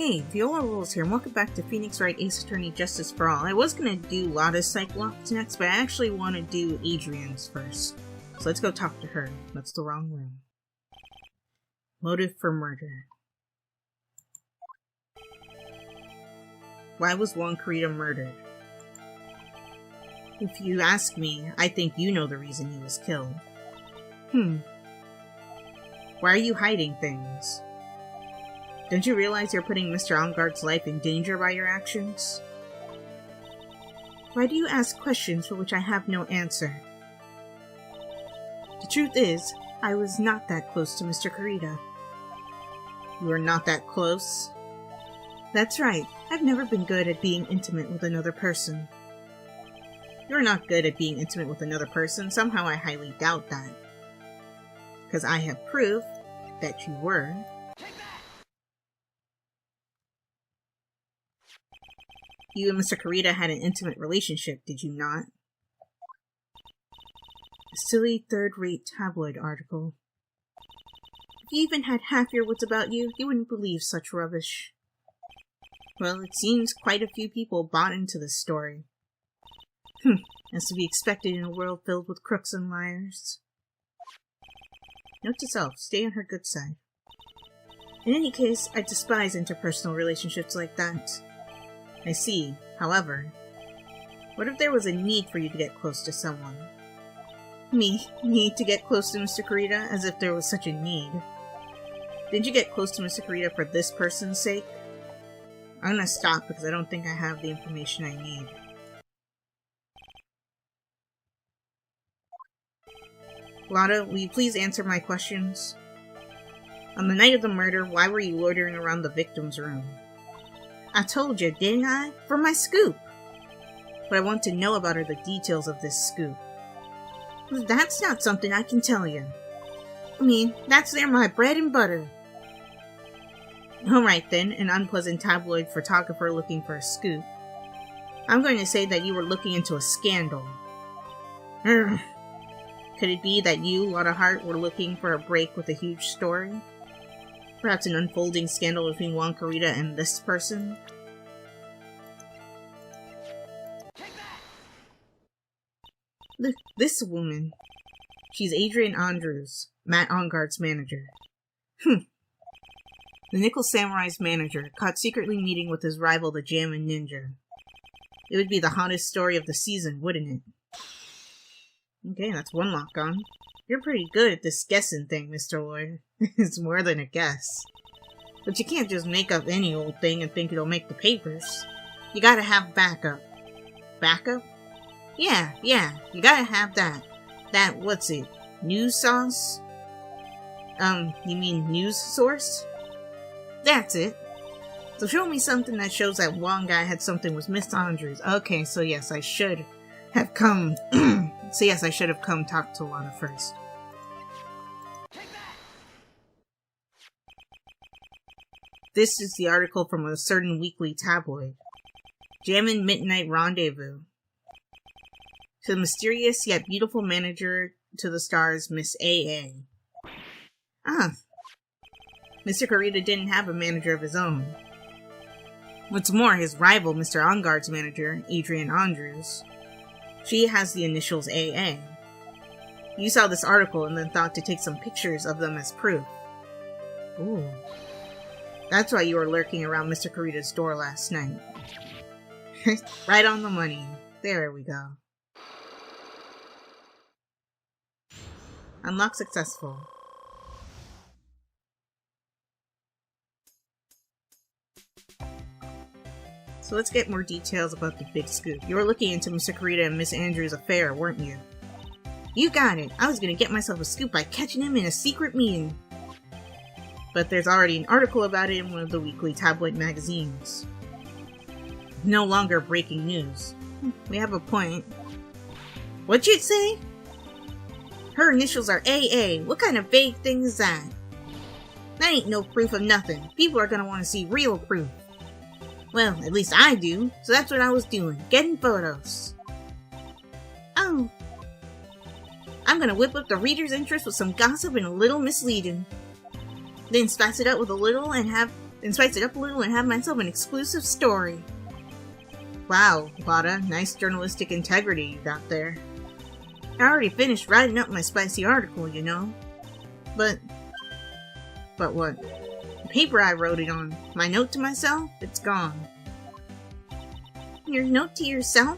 Hey, Violarules here, and welcome back to Phoenix Wright Ace Attorney Justice for All. I was gonna do Lotta's Psychelocks next, but I actually want to do Adrian's first. So let's go talk to her. That's the wrong room. Motive for murder. Why was Juan Carita murdered? If you ask me, I think you know the reason he was killed. Why are you hiding things? Don't you realize you're putting Mr. Engarde's life in danger by your actions? Why do you ask questions for which I have no answer? The truth is, I was not that close to Mr. Carita. You are not that close? That's right. I've never been good at being intimate with another person. You're not good at being intimate with another person. Somehow I highly doubt that. Because I have proof that you were. You and Mr. Carita had an intimate relationship, did you not? A silly third-rate tabloid article. If you even had half your wits about you, you wouldn't believe such rubbish. Well, it seems quite a few people bought into this story. As to be expected in a world filled with crooks and liars. Note to self, stay on her good side. In any case, I despise interpersonal relationships like that. I see. However, what if there was a need for you to get close to someone? Me? Need to get close to Mr. Carita? As if there was such a need. Didn't you get close to Mr. Carita for this person's sake? I'm gonna stop because I don't think I have the information I need. Lotta, will you please answer my questions? On the night of the murder, why were you loitering around the victim's room? I told you, didn't I? For my scoop! What I want to know about are the details of this scoop. That's not something I can tell you. I mean, that's my bread and butter. Alright then, an unpleasant tabloid photographer looking for a scoop. I'm going to say that you were looking into a scandal. Could it be that you, Lotta Hart, were looking for a break with a huge story? Perhaps an unfolding scandal between Juan Carita and this person? Look, this woman. She's Adrian Andrews, Matt Engarde's manager. The Nickel Samurai's manager, caught secretly meeting with his rival, the Jammin' Ninja. It would be the hottest story of the season, wouldn't it? Okay, that's one lock on. You're pretty good at this guessing thing, Mr. Lawyer. It's more than a guess. But you can't just make up any old thing and think it'll make the papers. You gotta have backup. Backup? Yeah, you gotta have that. That, what's it? News sauce? You mean news source? That's it. So show me something that shows that one guy had something with Miss Andrews. Okay, so yes, I should have come... I should have come talk to Lotta first. This is the article from a certain weekly tabloid. Jammin' Midnight Rendezvous. To the mysterious yet beautiful manager to the stars, Miss A.A. Mr. Carita didn't have a manager of his own. What's more, his rival, Mr. Engarde's manager, Adrian Andrews, she has the initials AA. You saw this article and then thought to take some pictures of them as proof. Ooh. That's why you were lurking around Mr. Carita's door last night. Right on the money. There we go. Unlock successful. So let's get more details about the big scoop. You were looking into Mr. Carita and Miss Andrews' affair, weren't you? You got it! I was gonna get myself a scoop by catching him in a secret meeting. But there's already an article about it in one of the weekly tabloid magazines. No longer breaking news. We have a point. What'd you say? Her initials are AA. What kind of vague thing is that? That ain't no proof of nothing. People are gonna want to see real proof. Well, at least I do, so that's what I was doing, getting photos. Oh. I'm gonna whip up the reader's interest with some gossip and a little misleading. Then spice it up with a little and have then spice it up a little and have myself an exclusive story. Wow, Lotta, nice journalistic integrity you got there. I already finished writing up my spicy article, you know. But what? The paper I wrote it on, my note to myself, it's gone. Your note to yourself?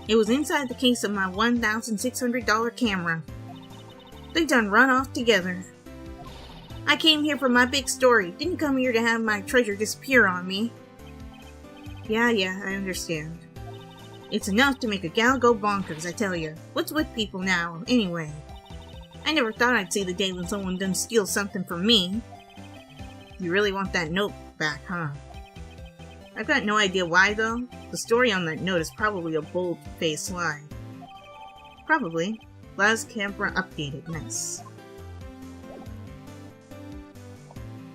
It was inside the case of my $1,600 camera. They done run off together. I came here for my big story, didn't come here to have my treasure disappear on me. Yeah, I understand. It's enough to make a gal go bonkers, I tell ya. What's with people now, anyway? I never thought I'd see the day when someone done steal something from me. You really want that note back, huh? I've got no idea why, though. The story on that note is probably a bold-faced lie. Probably. Last camera updated. Nice.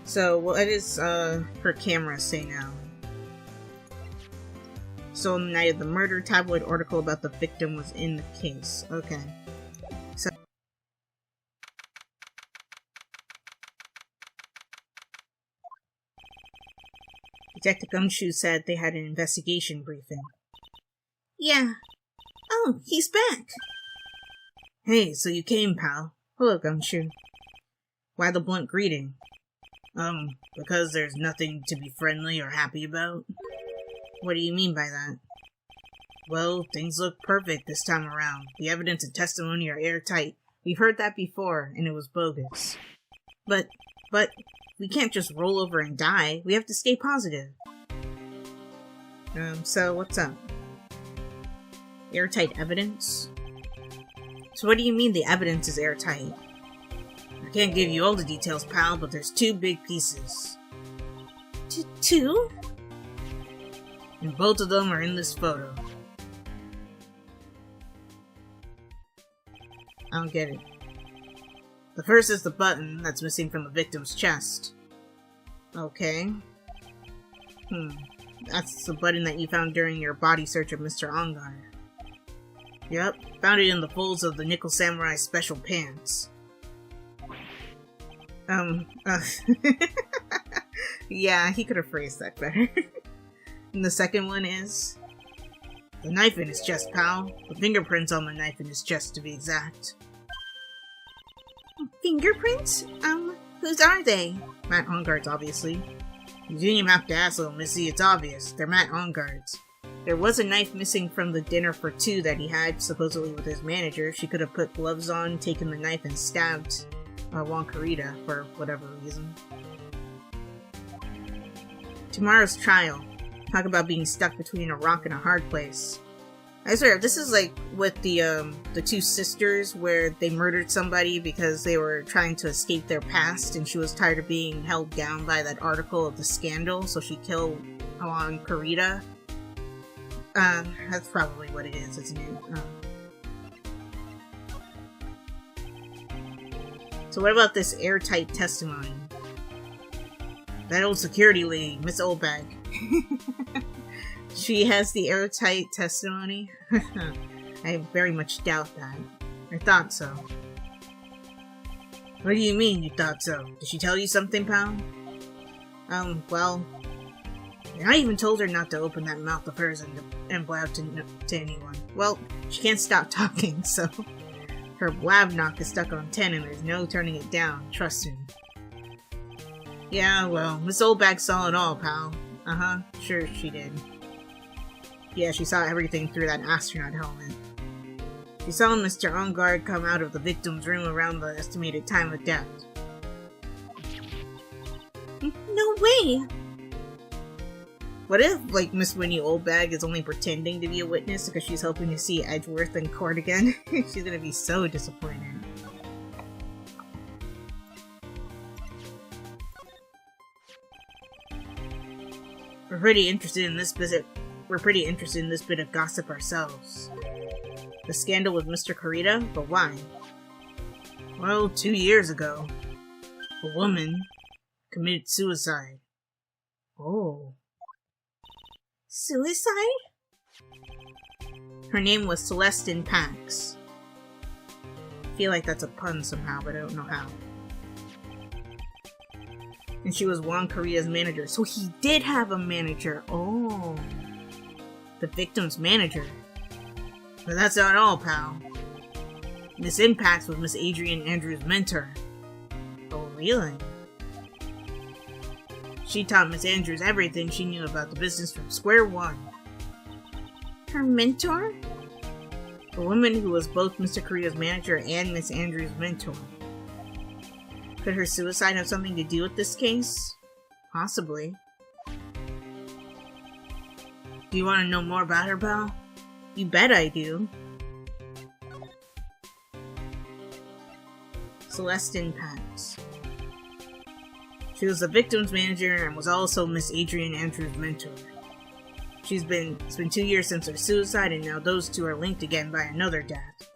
So, what does her camera say now? So, on the night of the murder, tabloid article about the victim was in the case. Okay. So, Detective Gumshoe said they had an investigation briefing. Yeah. Oh, he's back. Hey, so you came, pal. Hello, Gumshoe. Why the blunt greeting? Because there's nothing to be friendly or happy about? What do you mean by that? Well, things look perfect this time around. The evidence and testimony are airtight. We've heard that before, and it was bogus. But, we can't just roll over and die. We have to stay positive. So what's up? Airtight evidence? So what do you mean the evidence is airtight? I can't give you all the details, pal, but there's two big pieces. Two? And both of them are in this photo. I don't get it. The first is the button that's missing from the victim's chest. Okay. That's the button that you found during your body search of Mr. Ongar. Yep, found it in the folds of the Nickel Samurai's special pants. Yeah, he could have phrased that better. And the second one is... the knife in his chest, pal. The fingerprints on the knife in his chest, to be exact. Fingerprints? Whose are they? Matt Onguard's, obviously. You didn't even have to ask, little missy, it's obvious. They're Matt Onguard's. There was a knife missing from the dinner for two that he had, supposedly with his manager. She could have put gloves on, taken the knife, and stabbed Wonkarita for whatever reason. Tomorrow's trial. Talk about being stuck between a rock and a hard place. I swear, this is like with the two sisters where they murdered somebody because they were trying to escape their past and she was tired of being held down by that article of the scandal, so she killed Karita. That's probably what it is, isn't it? So what about this airtight testimony? That old security lady, Miss Oldbag. She has the airtight testimony? I very much doubt that. I thought so. What do you mean you thought so? Did she tell you something, pal? Well... I even told her not to open that mouth of hers and blab to anyone. Well, she can't stop talking, so... Her blab knock is stuck on 10 and there's no turning it down, trust me. Yeah, well, Miss Oldbag saw it all, pal. Uh-huh, sure she did. Yeah, she saw everything through that astronaut helmet. She saw Mr. Onguard come out of the victim's room around the estimated time of death. No way! What if, like, Miss Winnie Oldbag is only pretending to be a witness because she's hoping to see Edgeworth in court again? She's gonna be so disappointed. We're pretty interested in this bit of gossip ourselves. The scandal with Mr. Karita, but why? Well, 2 years ago, a woman committed suicide. Oh. Suicide? Her name was Celestine Pax. I feel like that's a pun somehow, but I don't know how. And she was Juan Korea's manager. So he did have a manager. Oh. The victim's manager. But that's not all, pal. Miss Impact was Miss Adrian Andrews' mentor. Oh, really? She taught Miss Andrews everything she knew about the business from square one. Her mentor? A woman who was both Mr. Korea's manager and Miss Andrews' mentor. Could her suicide have something to do with this case? Possibly. Do you want to know more about her, pal? You bet I do. Celestine Pax. She was the victim's manager and was also Miss Adrian Andrews' mentor. It's been 2 years since her suicide, and now those two are linked again by another death.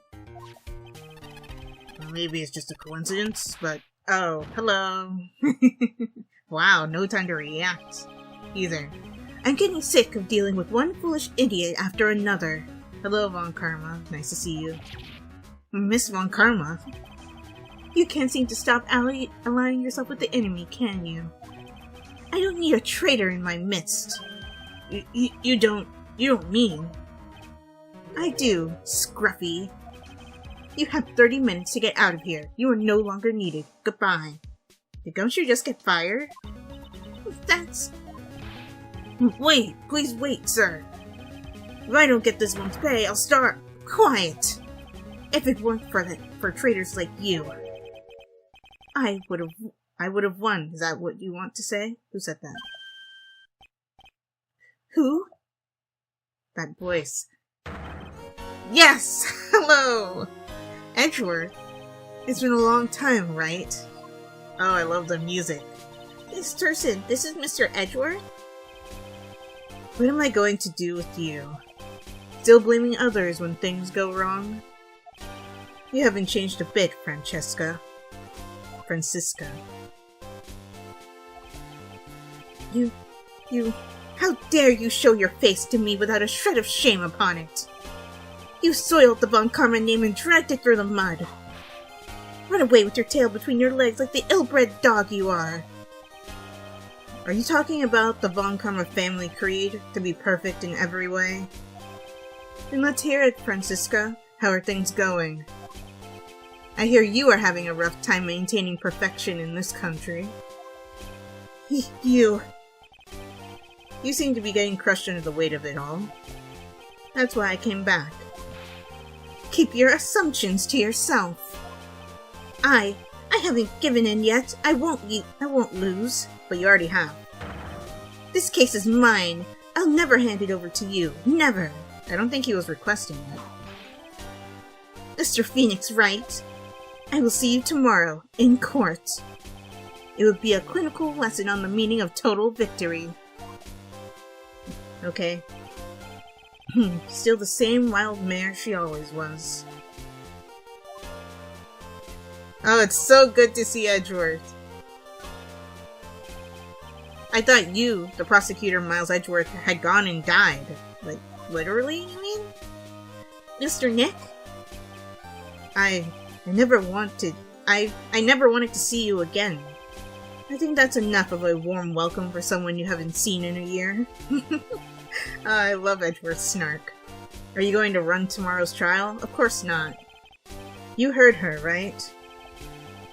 Well, maybe it's just a coincidence, but oh, hello. Wow, no time to react. Either. I'm getting sick of dealing with one foolish idiot after another. Hello, Von Karma. Nice to see you. Miss Von Karma? You can't seem to stop allying yourself with the enemy, can you? I don't need a traitor in my midst. You don't mean? I do, Scruffy. You have 30 minutes to get out of here. You are no longer needed. Goodbye. Did Gumshoe just get fired? That's... Wait, please wait, sir. If I don't get this month's pay, I'll start... Quiet! If it weren't for traitors like you, I would have won. Is that what you want to say? Who said that? Who? That voice. Yes! Hello! Edgeworth. It's been a long time, right? Oh, I love the music. Miss Turson, this is Mr. Edgeworth? What am I going to do with you? Still blaming others when things go wrong? You haven't changed a bit, Francisca. How dare you show your face to me without a shred of shame upon it? You soiled the Von Karma name and dragged it through the mud. Run away with your tail between your legs like the ill-bred dog you are. Are you talking about the Von Karma family creed, to be perfect in every way? Then let's hear it, Francisca. How are things going? I hear you are having a rough time maintaining perfection in this country. You seem to be getting crushed under the weight of it all. That's why I came back. Keep your assumptions to yourself. I haven't given in yet. I won't lose. But you already have. This case is mine. I'll never hand it over to you. Never. I don't think he was requesting it. Mr. Phoenix Wright, I will see you tomorrow, in court. It would be a clinical lesson on the meaning of total victory. Okay. Still the same wild mare she always was. Oh, it's so good to see Edgeworth. I thought you, the prosecutor Miles Edgeworth, had gone and died. Like, literally, you mean? Mr. Nick? I never wanted to see you again. I think that's enough of a warm welcome for someone you haven't seen in a year. I love Edgeworth's snark. Are you going to run tomorrow's trial? Of course not. You heard her, right?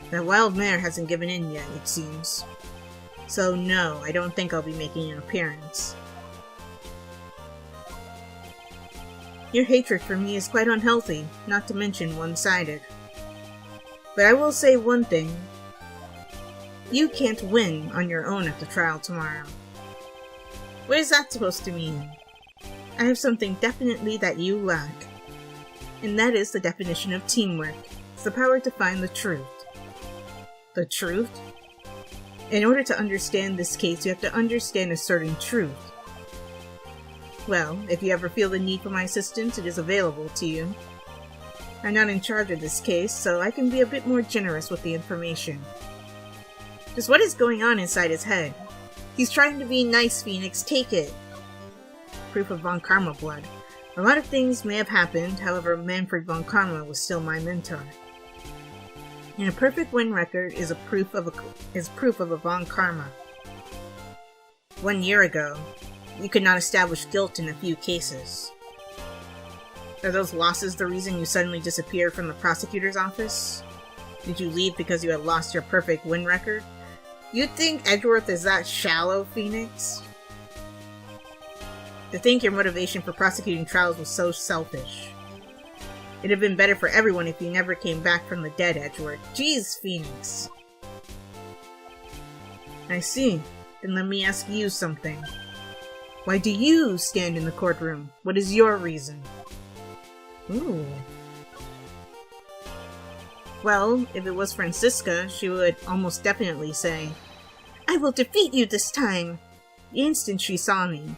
That wild mare hasn't given in yet, it seems. So no, I don't think I'll be making an appearance. Your hatred for me is quite unhealthy, not to mention one-sided. But I will say one thing. You can't win on your own at the trial tomorrow. What is that supposed to mean? I have something definitely that you lack. And that is the definition of teamwork. It's the power to find the truth. The truth? In order to understand this case, you have to understand a certain truth. Well, if you ever feel the need for my assistance, it is available to you. I'm not in charge of this case, so I can be a bit more generous with the information. Just what is going on inside his head? He's trying to be nice, Phoenix, take it. Proof of Von Karma blood. A lot of things may have happened, however, Manfred Von Karma was still my mentor. And a perfect win record is proof of a von karma. 1 year ago, you could not establish guilt in a few cases. Are those losses the reason you suddenly disappeared from the prosecutor's office? Did you leave because you had lost your perfect win record? You think Edgeworth is that shallow, Phoenix? To think your motivation for prosecuting trials was so selfish. It'd have been better for everyone if you never came back from the dead, Edgeworth. Jeez, Phoenix. I see. Then let me ask you something. Why do you stand in the courtroom? What is your reason? Ooh. Well, if it was Francisca, she would almost definitely say, "I will defeat you this time," the instant she saw me.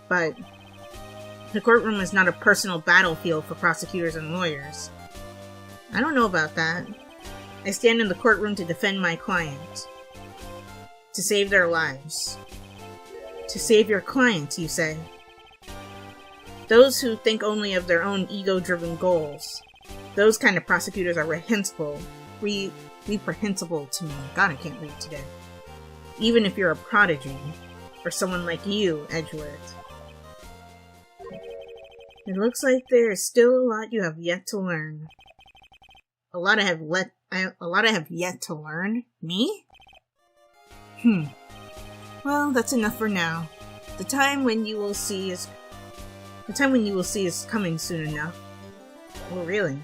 But the courtroom is not a personal battlefield for prosecutors and lawyers. I don't know about that. I stand in the courtroom to defend my client. To save their lives. To save your clients, you say? Those who think only of their own ego-driven goals. Those kind of prosecutors are reprehensible to me. God, I can't read today. Even if you're a prodigy. Or someone like you, Edgeworth. It looks like there is still a lot you have yet to learn. A lot I have yet to learn? Me? Well, that's enough for now. The time when you will see is coming soon enough. Oh, really?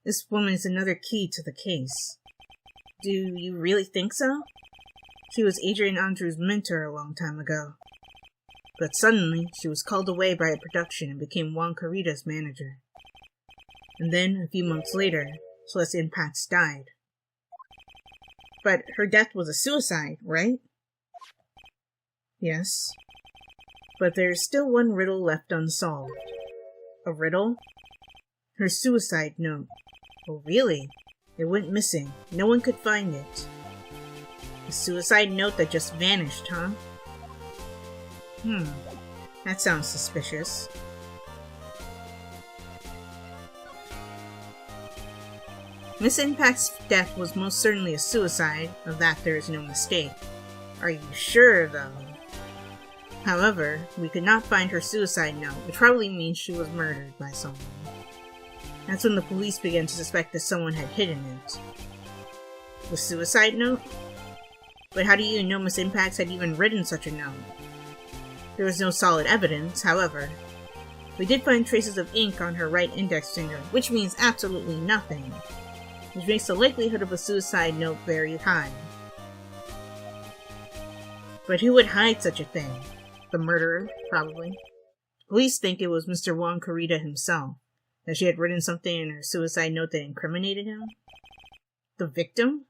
This woman is another key to the case. Do you really think so? She was Adrian Andrews' mentor a long time ago. But suddenly, she was called away by a production and became Juan Carita's manager. And then, a few months later, Celeste Impax died. But her death was a suicide, right? Yes. But there is still one riddle left unsolved. A riddle? Her suicide note. Oh, really? It went missing. No one could find it. A suicide note that just vanished, huh? That sounds suspicious. Miss Impact's death was most certainly a suicide, of that there is no mistake. Are you sure, though? However, we could not find her suicide note, which probably means she was murdered by someone. That's when the police began to suspect that someone had hidden it. The suicide note? But how do you know Miss Impax had even written such a note? There was no solid evidence, however. We did find traces of ink on her right index finger, which means absolutely nothing, which makes the likelihood of a suicide note very high. But who would hide such a thing? The murderer, probably. Police think it was Mr. Juan Carita himself, that she had written something in her suicide note that incriminated him. The victim?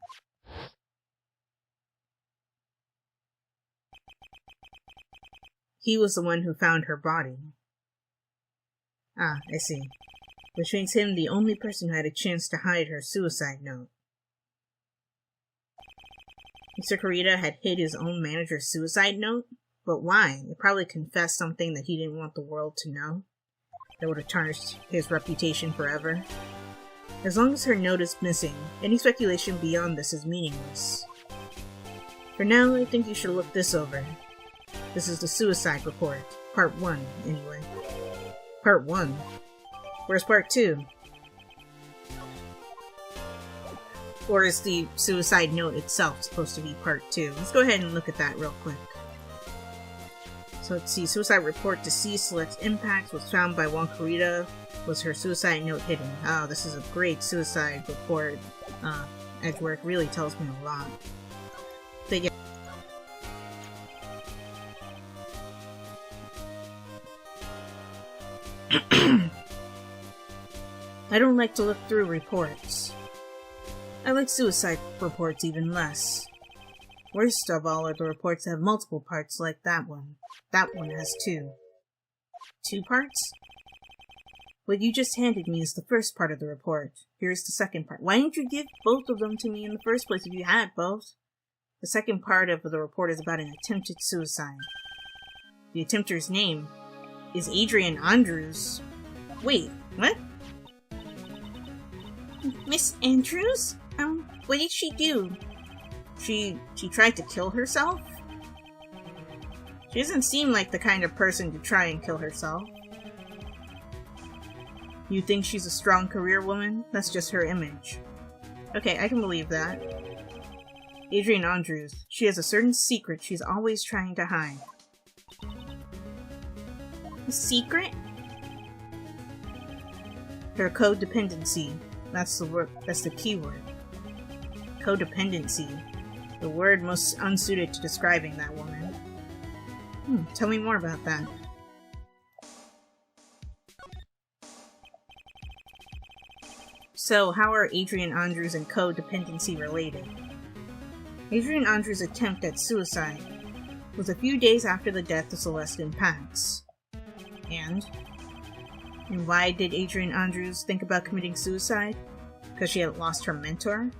He was the one who found her body. Ah, I see. Which makes him the only person who had a chance to hide her suicide note. Mr. Carita had hid his own manager's suicide note? But why? He probably confessed something that he didn't want the world to know. That would have tarnished his reputation forever. As long as her note is missing, any speculation beyond this is meaningless. For now, I think you should look this over. This is the suicide report. Part 1, anyway. Part 1? Where's Part 2? Or is the suicide note itself supposed to be Part 2? Let's go ahead and look at that real quick. So let's see. Suicide report: deceased Celeste Impax was found by Juan Carita. Was her suicide note hidden? Oh, this is a great suicide report. Edgeworth really tells me a lot. But yeah. I don't like to look through reports. I like suicide reports even less. Worst of all are the reports that have multiple parts like that one. That one has 2. 2 parts? What you just handed me is the first part of the report. Here's the second part. Why didn't you give both of them to me in the first place if you had both? The second part of the report is about an attempted suicide. The attempter's name is Adrian Andrews. Wait, what? Miss Andrews? What did she do? She tried to kill herself? She doesn't seem like the kind of person to try and kill herself. You think she's a strong career woman? That's just her image. Okay, I can believe that. Adrian Andrews. She has a certain secret she's always trying to hide. A secret? Her codependency. That's the word. That's the key word. Codependency. The word most unsuited to describing that woman. Tell me more about that. So, how are Adrian Andrews and codependency related? Adrian Andrews' attempt at suicide was a few days after the death of Celestine Pax. And why did Adrian Andrews think about committing suicide? Because she had lost her mentor?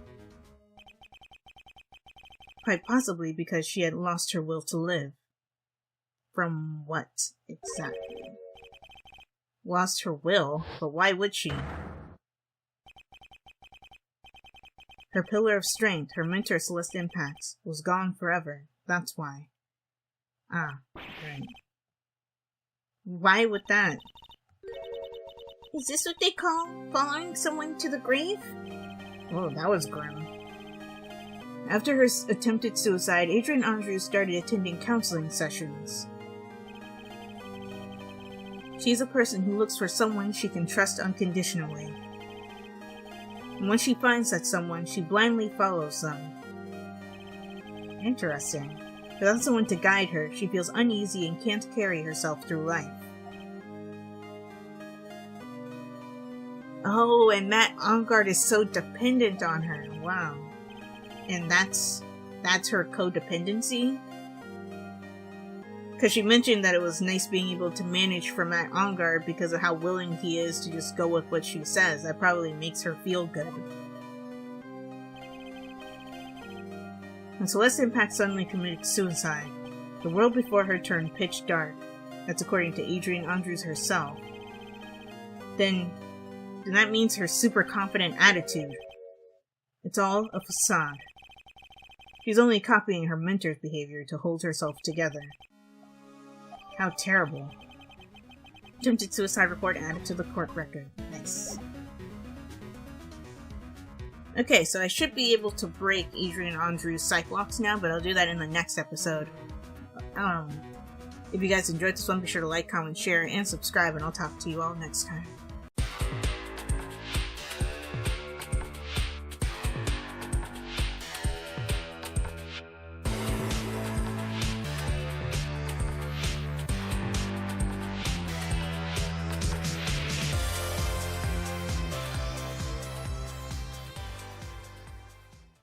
Quite possibly because she had lost her will to live. From what, exactly? Lost her will? But why would she? Her pillar of strength, her mentor Celestine Pax, was gone forever. That's why. Ah, right. Why would that? Is this what they call following someone to the grave? Oh, that was grim. After her attempted suicide, Adrian Andrews started attending counseling sessions. She's a person who looks for someone she can trust unconditionally. And when she finds that someone, she blindly follows them. Interesting. Without someone to guide her, she feels uneasy and can't carry herself through life. Oh, and Matt Engard is so dependent on her. Wow. And that's her codependency? Because she mentioned that it was nice being able to manage for Matt Engard because of how willing he is to just go with what she says. That probably makes her feel good. When Celestine Pax suddenly committed suicide, the world before her turned pitch dark. That's according to Adrian Andrews herself. Then that means her super confident attitude. It's all a facade. She's only copying her mentor's behavior to hold herself together. How terrible. Attempted suicide report added to the court record. Nice. Okay, so I should be able to break Adrian Andrews' Psychelocks now, but I'll do that in the next episode. If you guys enjoyed this one, be sure to like, comment, share, and subscribe, and I'll talk to you all next time.